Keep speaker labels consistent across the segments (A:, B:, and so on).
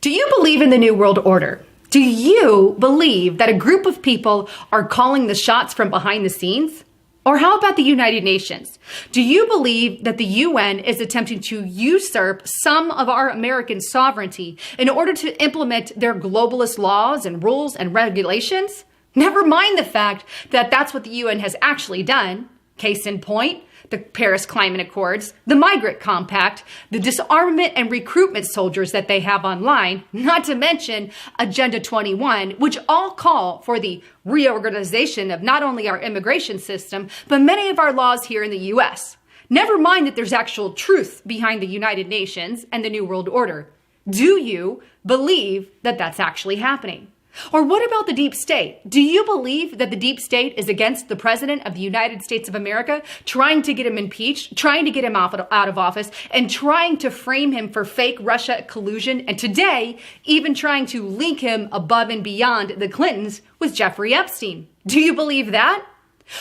A: Do you believe in the New World Order? Do you believe that a group of people are calling the shots from behind the scenes? Or how about the United Nations? Do you believe that the UN is attempting to usurp some of our American sovereignty in order to implement their globalist laws and rules and regulations? Never mind the fact that that's what the UN has actually done. Case in point, the Paris Climate Accords, the Migrant Compact, the disarmament and recruitment soldiers that they have online, not to mention Agenda 21, which all call for the reorganization of not only our immigration system, but many of our laws here in the US. Never mind that there's actual truth behind the United Nations and the New World Order. Do you believe that that's actually happening? Or what about the deep state? Do you believe that the deep state is against the president of the United States of America, trying to get him impeached, trying to get him out of office, and trying to frame him for fake Russia collusion, and today, even trying to link him above and beyond the Clintons with Jeffrey Epstein? Do you believe that?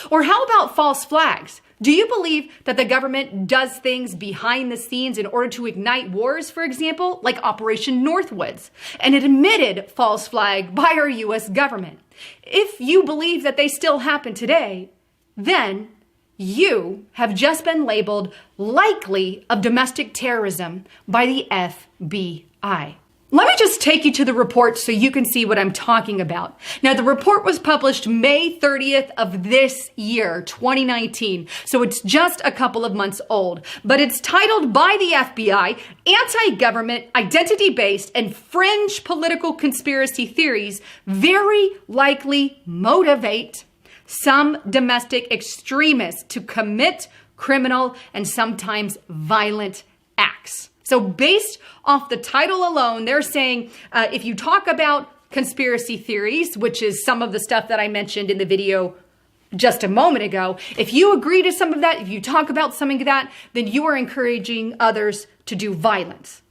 A: Or how about false flags? Do you believe that the government does things behind the scenes in order to ignite wars, for example, like Operation Northwoods, an admitted false flag by our US government? If you believe that they still happen today, then you have just been labeled likely of domestic terrorism by the FBI. Let me just take you to the report so you can see what I'm talking about. Now, the report was published May 30th of this year, 2019, so it's just a couple of months old. But it's titled by the FBI, Anti-Government, Identity-Based, and Fringe Political Conspiracy Theories Very Likely Motivate Some Domestic Extremists to Commit Criminal and Sometimes Violent Acts. So based off the title alone, they're saying if you talk about conspiracy theories, which is some of the stuff that I mentioned in the video just a moment ago, if you agree to some of that, if you talk about some of that, then you are encouraging others to do violence.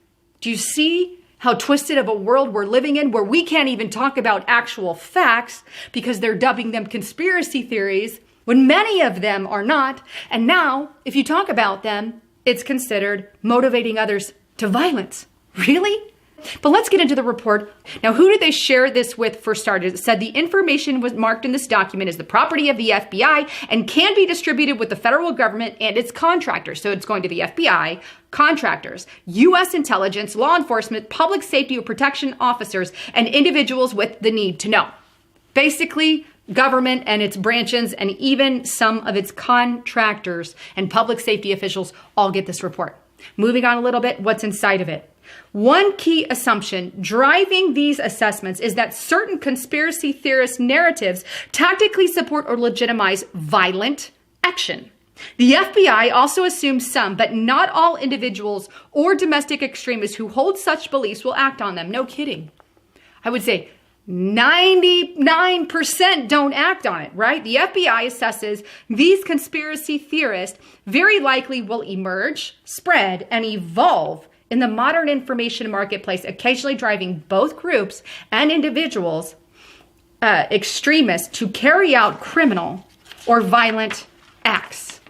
A: Do you see how twisted of a world we're living in, where we can't even talk about actual facts because they're dubbing them conspiracy theories when many of them are not? And now, if you talk about them, it's considered motivating others to violence. Really? But let's get into the report. Now, who did they share this with for starters? It said the information was marked in this document as the property of the FBI and can be distributed with the federal government and its contractors. So it's going to the FBI, contractors, U.S. intelligence, law enforcement, public safety or protection officers, and individuals with the need to know. Basically, government and its branches and even some of its contractors and public safety officials all get this report. Moving on a little bit, what's inside of it? One key assumption driving these assessments is that certain conspiracy theorist narratives tactically support or legitimize violent action. The FBI also assumes some, but not all individuals or domestic extremists who hold such beliefs will act on them. No kidding. I would say 99% don't act on it, right? The FBI assesses these conspiracy theorists very likely will emerge, spread, and evolve in the modern information marketplace, occasionally driving both groups and individuals, extremists, to carry out criminal or violent acts.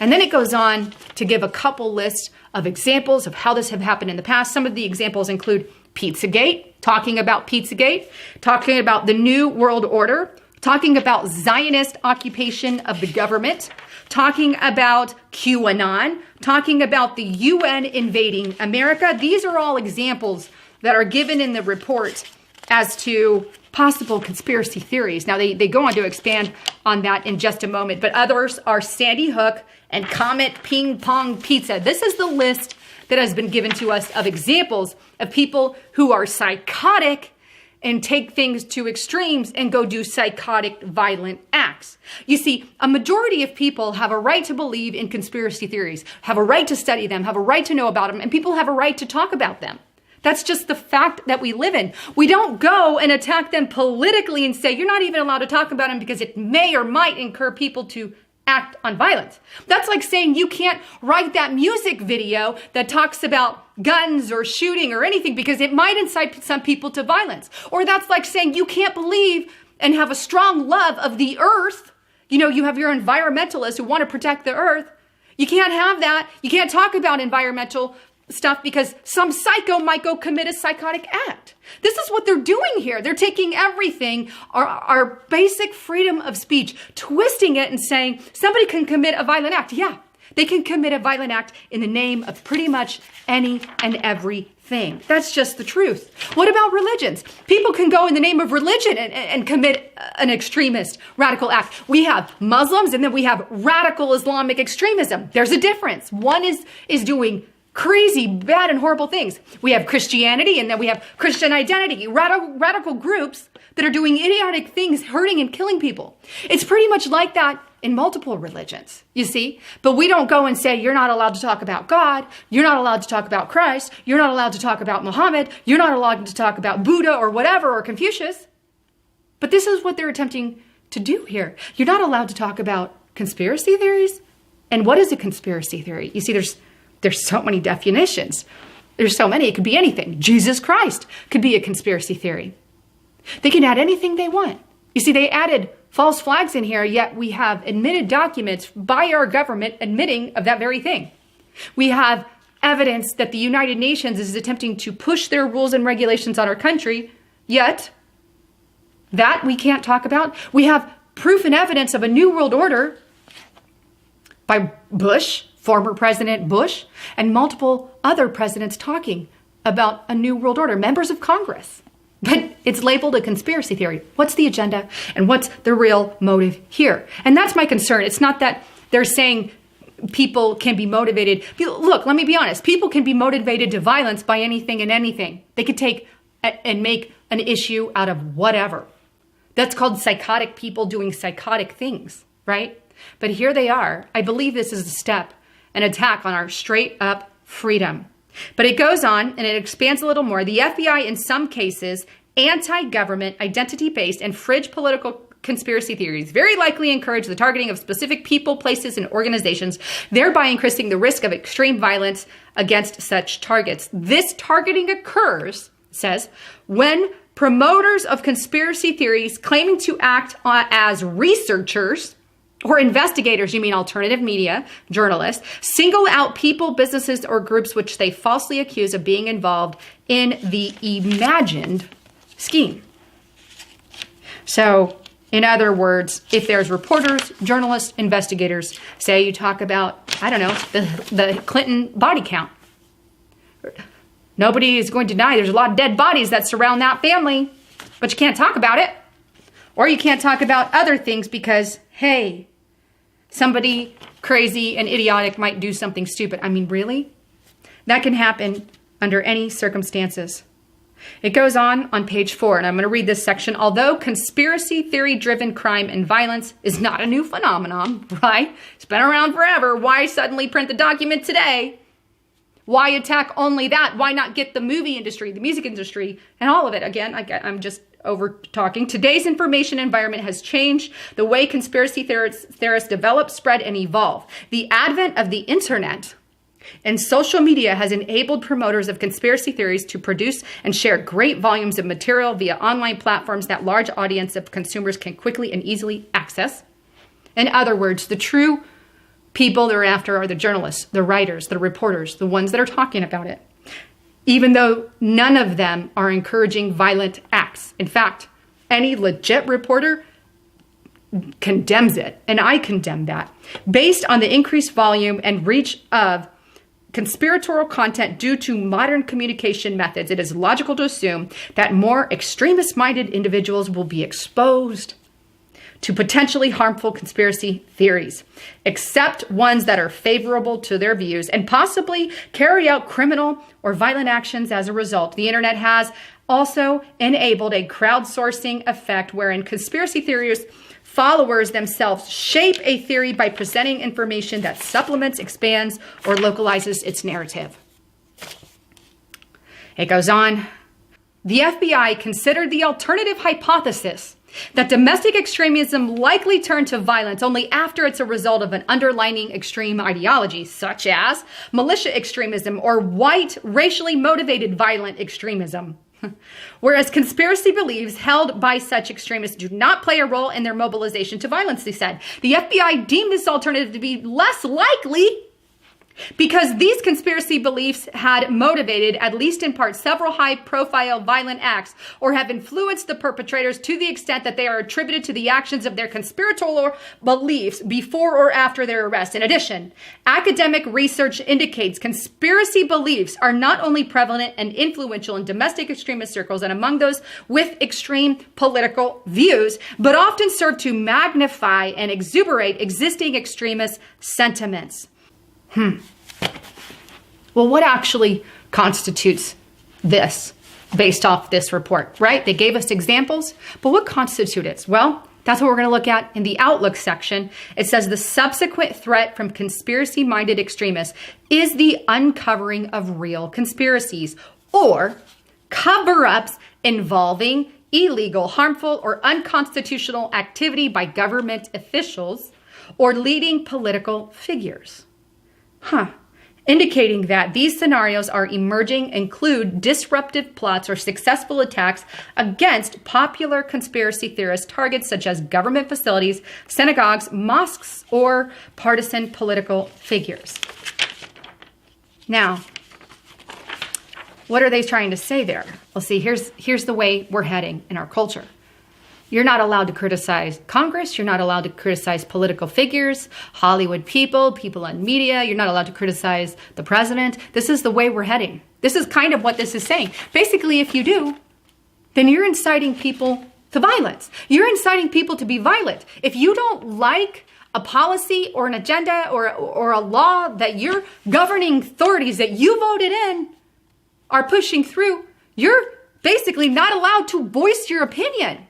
A: And then it goes on to give a couple lists of examples of how this have happened in the past. Some of the examples include Pizzagate, talking about Pizzagate, talking about the New World Order, talking about Zionist occupation of the government, talking about QAnon, talking about the UN invading America. These are all examples that are given in the report as to possible conspiracy theories. Now, they go on to expand on that in just a moment, but others are Sandy Hook and Comet Ping Pong Pizza. This is the list that has been given to us of examples of people who are psychotic and take things to extremes and go do psychotic, violent acts. You see, a majority of people have a right to believe in conspiracy theories, have a right to study them, have a right to know about them, and people have a right to talk about them. That's just the fact that we live in. We don't go and attack them politically and say, you're not even allowed to talk about them because it may or might incur people to act on violence. That's like saying you can't write that music video that talks about guns or shooting or anything because it might incite some people to violence. Or that's like saying you can't believe and have a strong love of the earth. You know, you have your environmentalists who want to protect the earth. You can't have that. You can't talk about environmental stuff because some psycho might go commit a psychotic act. This is what they're doing here. They're taking everything, our basic freedom of speech, twisting it and saying somebody can commit a violent act. Yeah, they can commit a violent act in the name of pretty much any and everything. That's just the truth. What about religions? People can go in the name of religion and commit an extremist radical act. We have Muslims and then we have radical Islamic extremism. There's a difference. One is doing crazy, bad, and horrible things. We have Christianity and then we have Christian identity, radical groups that are doing idiotic things, hurting and killing people. It's pretty much like that in multiple religions, you see? But we don't go and say, you're not allowed to talk about God, you're not allowed to talk about Christ, you're not allowed to talk about Muhammad, you're not allowed to talk about Buddha or whatever, or Confucius. But this is what they're attempting to do here. You're not allowed to talk about conspiracy theories. And what is a conspiracy theory? You see, there's so many definitions. There's so many. It could be anything. Jesus Christ could be a conspiracy theory. They can add anything they want. You see, they added false flags in here, yet we have admitted documents by our government admitting of that very thing. We have evidence that the United Nations is attempting to push their rules and regulations on our country, yet that we can't talk about. We have proof and evidence of a new world order by Bush, former President Bush, and multiple other presidents talking about a new world order, members of Congress. But it's labeled a conspiracy theory. What's the agenda and what's the real motive here? And that's my concern. It's not that they're saying people can be motivated. Look, let me be honest. People can be motivated to violence by anything and anything. They could take and make an issue out of whatever. That's called psychotic people doing psychotic things, right? But here they are. I believe this is a step, an attack on our straight up freedom. But it goes on and it expands a little more. The FBI, in some cases, anti-government, identity-based, and fringe political conspiracy theories very likely encourage the targeting of specific people, places, and organizations, thereby increasing the risk of extreme violence against such targets. This targeting occurs, it says, when promoters of conspiracy theories claiming to act as researchers or investigators, you mean alternative media, journalists, single out people, businesses, or groups which they falsely accuse of being involved in the imagined scheme. So, in other words, if there's reporters, journalists, investigators, say you talk about, I don't know, the Clinton body count. Nobody is going to deny there's a lot of dead bodies that surround that family, but you can't talk about it. Or you can't talk about other things because, hey, somebody crazy and idiotic might do something stupid. I mean, really? That can happen under any circumstances. It goes on page 4, and I'm going to read this section. Although conspiracy theory-driven crime and violence is not a new phenomenon, right? It's been around forever. Why suddenly print the document today? Why attack only that? Why not get the movie industry, the music industry, and all of it? Again, I'm just over talking. Today's information environment has changed the way conspiracy theorists develop, spread, and evolve. The advent of the internet and social media has enabled promoters of conspiracy theories to produce and share great volumes of material via online platforms that large audience of consumers can quickly and easily access. In other words, the true people they're after are the journalists, the writers, the reporters, the ones that are talking about it. Even though none of them are encouraging violent acts. In fact, any legit reporter condemns it, and I condemn that. Based on the increased volume and reach of conspiratorial content due to modern communication methods, it is logical to assume that more extremist-minded individuals will be exposed to potentially harmful conspiracy theories, except ones that are favorable to their views, and possibly carry out criminal or violent actions as a result. The internet has also enabled a crowdsourcing effect wherein conspiracy theorists, followers themselves shape a theory by presenting information that supplements, expands, or localizes its narrative. It goes on. The FBI considered the alternative hypothesis that domestic extremism likely turned to violence only after it's a result of an underlying extreme ideology, such as militia extremism or white, racially motivated violent extremism. Whereas conspiracy beliefs held by such extremists do not play a role in their mobilization to violence, they said. The FBI deemed this alternative to be less likely Because these conspiracy beliefs had motivated, at least in part, several high-profile violent acts or have influenced the perpetrators to the extent that they are attributed to the actions of their conspiratorial beliefs before or after their arrest. In addition, academic research indicates conspiracy beliefs are not only prevalent and influential in domestic extremist circles and among those with extreme political views, but often serve to magnify and exuberate existing extremist sentiments. Well, what actually constitutes this based off this report, right? They gave us examples, but what constitutes it? Well, that's what we're going to look at in the Outlook section. It says the subsequent threat from conspiracy-minded extremists is the uncovering of real conspiracies or cover-ups involving illegal, harmful, or unconstitutional activity by government officials or leading political figures. Indicating that these scenarios are emerging include disruptive plots or successful attacks against popular conspiracy theorist targets such as government facilities, synagogues, mosques, or partisan political figures. Now, what are they trying to say there? Well, see, here's the way we're heading in our culture. You're not allowed to criticize Congress. You're not allowed to criticize political figures, Hollywood people, people on media. You're not allowed to criticize the president. This is the way we're heading. This is kind of what this is saying. Basically, if you do, then you're inciting people to violence. You're inciting people to be violent. If you don't like a policy or an agenda or a law that your governing authorities that you voted in are pushing through, you're basically not allowed to voice your opinion.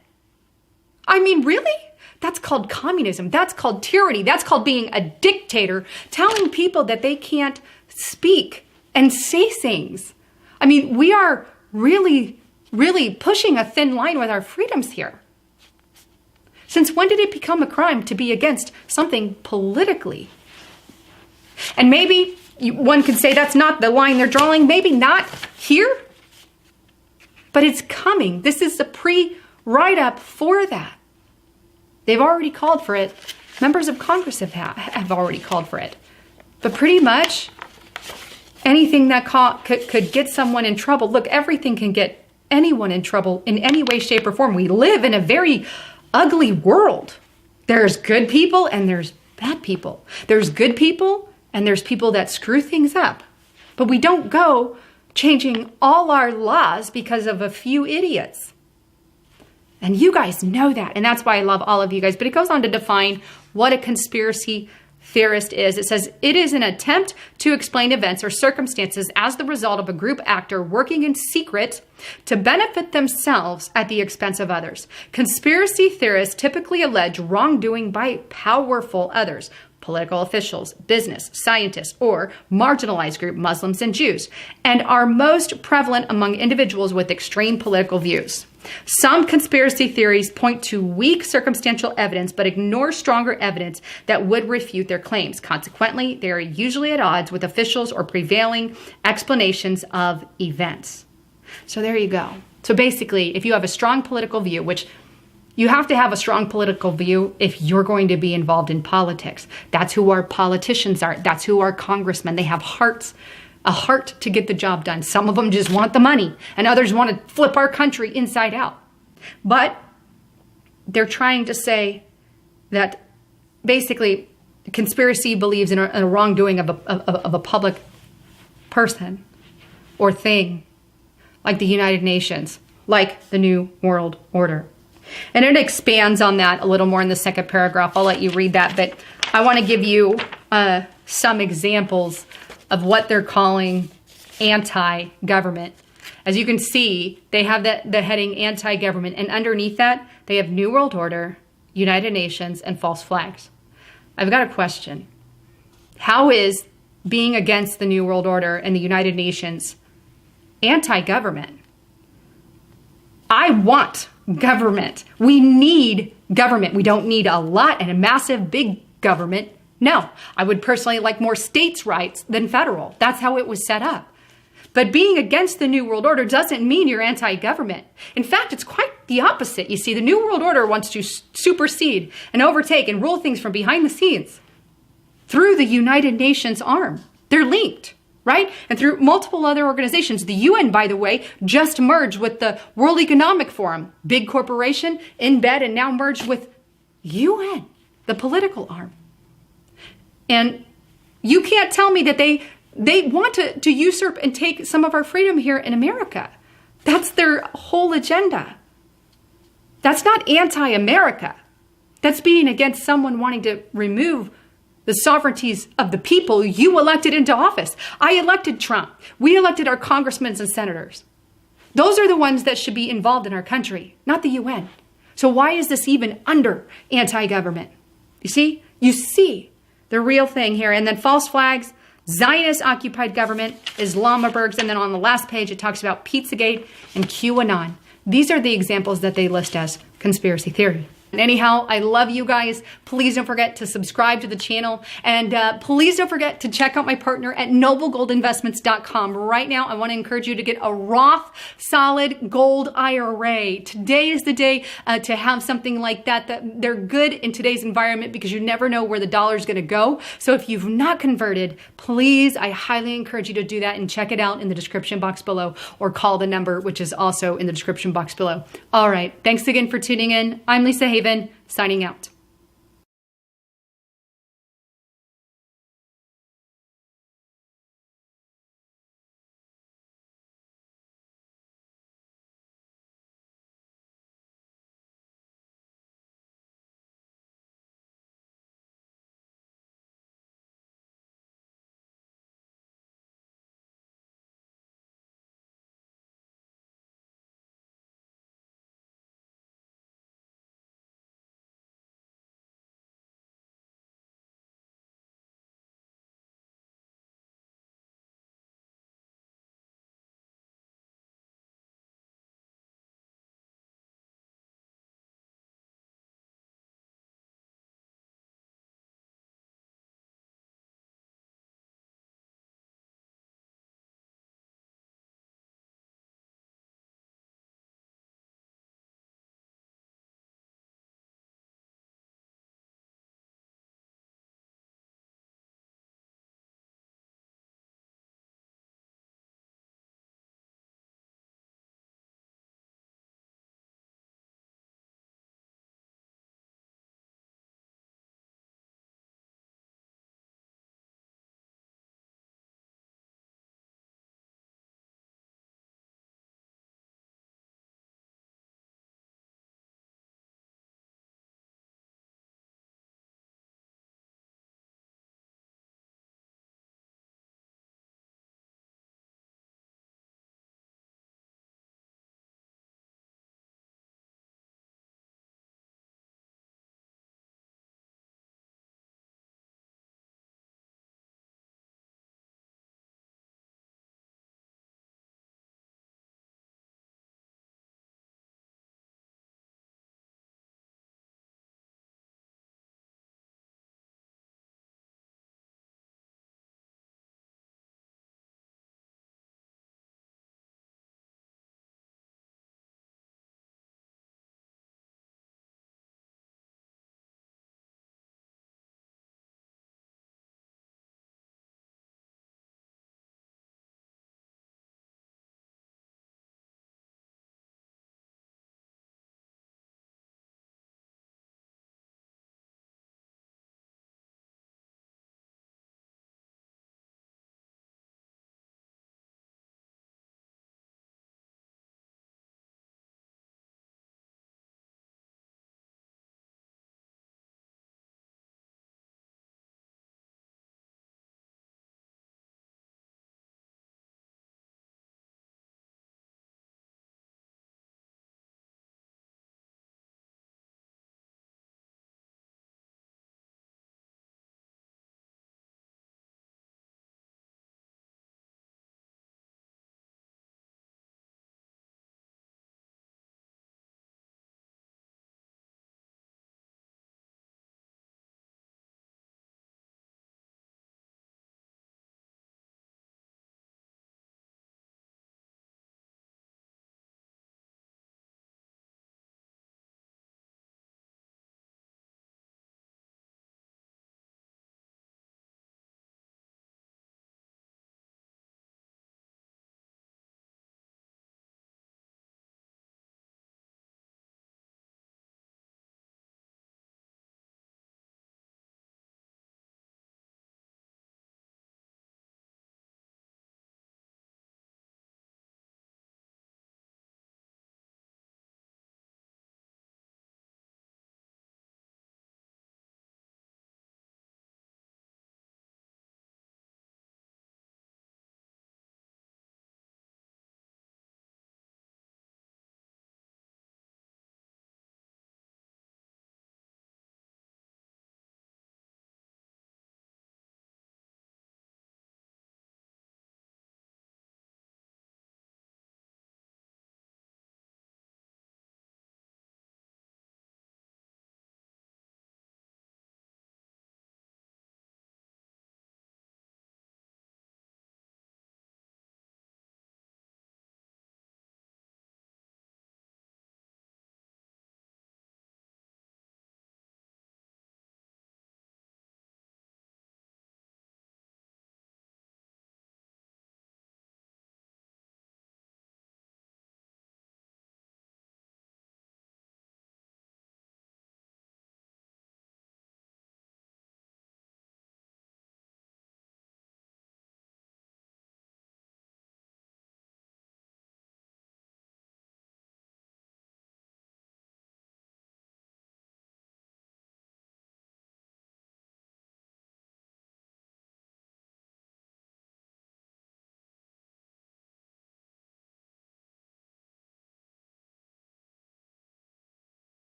A: I mean, really? That's called communism. That's called tyranny. That's called being a dictator, telling people that they can't speak and say things. I mean, we are really, really pushing a thin line with our freedoms here. Since when did it become a crime to be against something politically? And maybe one could say that's not the line they're drawing. Maybe not here, but it's coming. This is the pre-write-up for that. They've already called for it. Members of Congress have already called for it. But pretty much anything that could get someone in trouble. Look, everything can get anyone in trouble in any way, shape, or form. We live in a very ugly world. There's good people and there's bad people. There's good people and there's people that screw things up. But we don't go changing all our laws because of a few idiots. And you guys know that. And that's why I love all of you guys. But it goes on to define what a conspiracy theorist is. It says, it is an attempt to explain events or circumstances as the result of a group actor working in secret to benefit themselves at the expense of others. Conspiracy theorists typically allege wrongdoing by powerful others, political officials, business, scientists, or marginalized group, Muslims and Jews, and are most prevalent among individuals with extreme political views. Some conspiracy theories point to weak circumstantial evidence but ignore stronger evidence that would refute their claims. Consequently, they are usually at odds with officials or prevailing explanations of events. So there you go. So basically, if you have a strong political view, which you have to have a strong political view if you're going to be involved in politics. That's who our politicians are. That's who our congressmen. They have hearts, a heart to get the job done. Some of them just want the money, and others want to flip our country inside out. But they're trying to say that basically conspiracy believes in a wrongdoing of a public person or thing, like the United Nations, like the New World Order. And it expands on that a little more in the second paragraph. I'll let you read that, but I want to give you some examples of what they're calling anti-government. As you can see, they have the heading anti-government, and underneath that, they have New World Order, United Nations, and false flags. I've got a question. How is being against the New World Order and the United Nations anti-government? I want government. We need government. We don't need a lot and a massive big government. No, I would personally like more states' rights than federal. That's how it was set up. But being against the New World Order doesn't mean you're anti-government. In fact, it's quite the opposite. You see, the New World Order wants to supersede and overtake and rule things from behind the scenes through the United Nations arm. They're linked, right? And through multiple other organizations. The UN, by the way, just merged with the World Economic Forum, big corporation in bed, and now merged with UN, the political arm. And you can't tell me that they want to usurp and take some of our freedom here in America. That's their whole agenda. That's not anti-America. That's being against someone wanting to remove the sovereignties of the people you elected into office. I elected Trump. We elected our congressmen and senators. Those are the ones that should be involved in our country, not the UN. So why is this even under anti-government? You see the real thing here. And then false flags, Zionist-occupied government, Islamobergs, and then on the last page it talks about Pizzagate and QAnon. These are the examples that they list as conspiracy theory. And anyhow, I love you guys. Please don't forget to subscribe to the channel. And please don't forget to check out my partner at noblegoldinvestments.com. Right now, I want to encourage you to get a Roth solid gold IRA. Today is the day to have something like that. They're good in today's environment because you never know where the dollar is going to go. So if you've not converted, please, I highly encourage you to do that and check it out in the description box below or call the number, which is also in the description box below. All right. Thanks again for tuning in. I'm Lisa Haven, signing out.